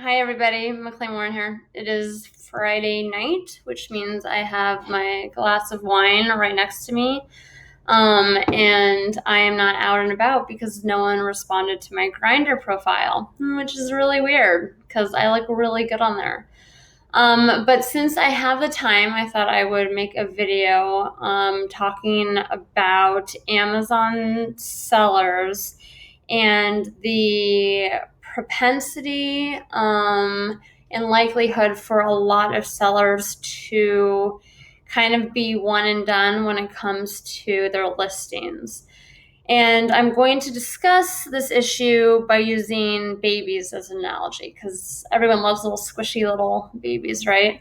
Hi, everybody. McLean Warren here. It is Friday night, which means I have my glass of wine right next to me. And I am not out and about because no one responded to my Grindr profile, which is really weird because I look really good on there. But since I have the time, I thought I would make a video talking about Amazon sellers and the propensity and likelihood for a lot of sellers to kind of be one and done when it comes to their listings. And I'm going to discuss this issue by using babies as an analogy because everyone loves little squishy little babies, right?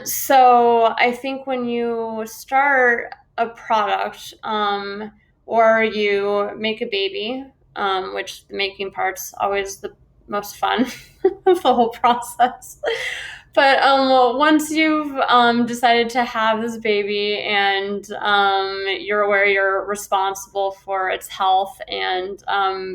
So I think when you start a product or you make a baby, which the making part's always the most fun of the whole process. But once you've decided to have this baby and you're aware you're responsible for its health and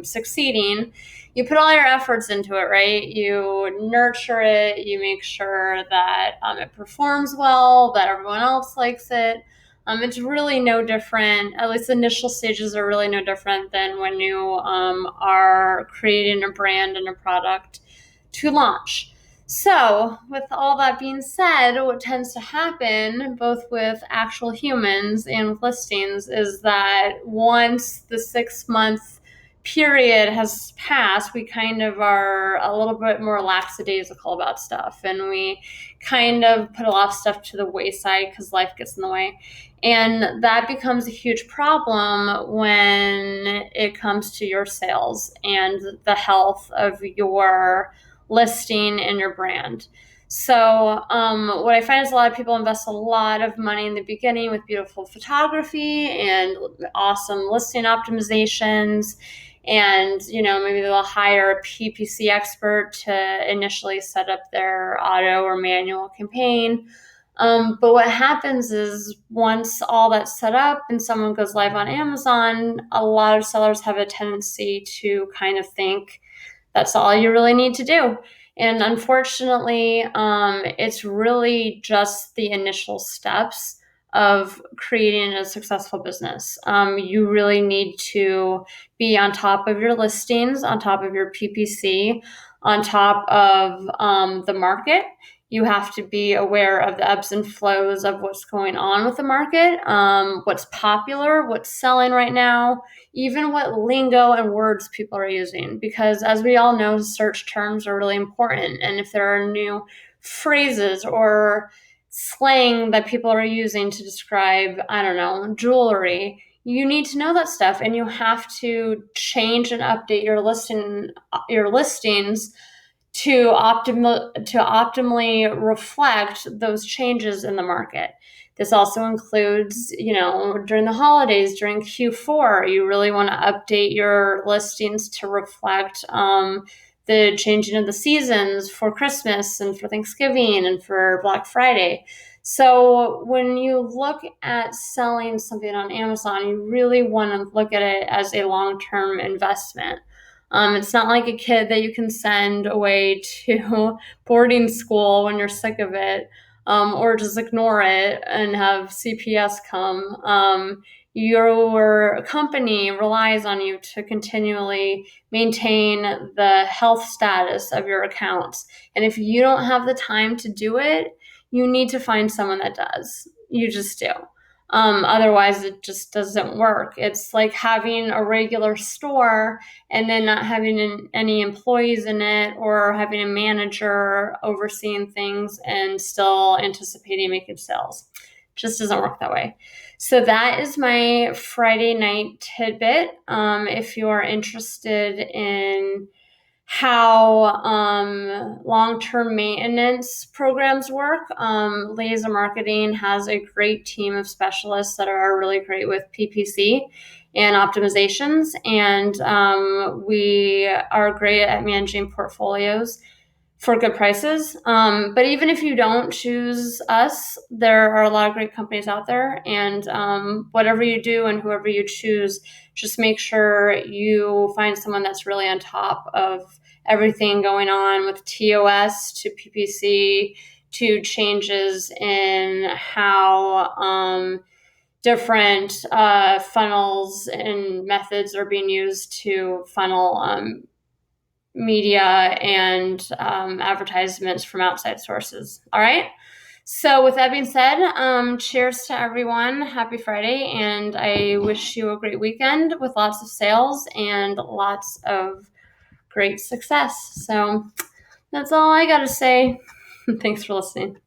succeeding, you put all your efforts into it, right? You nurture it, you make sure that it performs well, that everyone else likes it. It's really no different, at least the initial stages are really no different than when you are creating a brand and a product to launch. So, with all that being said, what tends to happen, both with actual humans and with listings, is that once the 6 month period has passed, we kind of are a little bit more lackadaisical about stuff, and we kind of put a lot of stuff to the wayside because life gets in the way. And that becomes a huge problem when it comes to your sales and the health of your listing and your brand. So what I find is a lot of people invest a lot of money in the beginning with beautiful photography and awesome listing optimizations. And, maybe they'll hire a PPC expert to initially set up their auto or manual campaign. But what happens is once all that's set up and someone goes live on Amazon, a lot of sellers have a tendency to kind of think that's all you really need to do. And unfortunately, it's really just the initial steps of creating a successful business. You really need to be on top of your listings, on top of your PPC, on top of the market. You have to be aware of the ebbs and flows of what's going on with the market, what's popular, what's selling right now, even what lingo and words people are using. Because as we all know, search terms are really important. And if there are new phrases or slang that people are using to describe, I don't know, jewelry, you need to know that stuff, and you have to change and update your listings to optimally reflect those changes in the market. This also includes, during the holidays, during Q4, you really want to update your listings to reflect the changing of the seasons for Christmas and for Thanksgiving and for Black Friday. So when you look at selling something on Amazon, you really want to look at it as a long-term investment. It's not like a kid that you can send away to boarding school when you're sick of it, or just ignore it and have CPS come. Your company relies on you to continually maintain the health status of your accounts. And if you don't have the time to do it, you need to find someone that does. You just do. Otherwise, it just doesn't work. It's like having a regular store and then not having any employees in it, or having a manager overseeing things and still anticipating making sales. It just doesn't work that way. So that is my Friday night tidbit. If you are interested in how long-term maintenance programs work, Laser Marketing has a great team of specialists that are really great with PPC and optimizations, and we are great at managing portfolios for good prices. But even if you don't choose us, there are a lot of great companies out there, and whatever you do and whoever you choose, just make sure you find someone that's really on top of everything going on with TOS to PPC to changes in how different funnels and methods are being used to funnel media and advertisements from outside sources. All right. So with that being said, cheers to everyone. Happy Friday. And I wish you a great weekend with lots of sales and lots of great success. So that's all I got to say. Thanks for listening.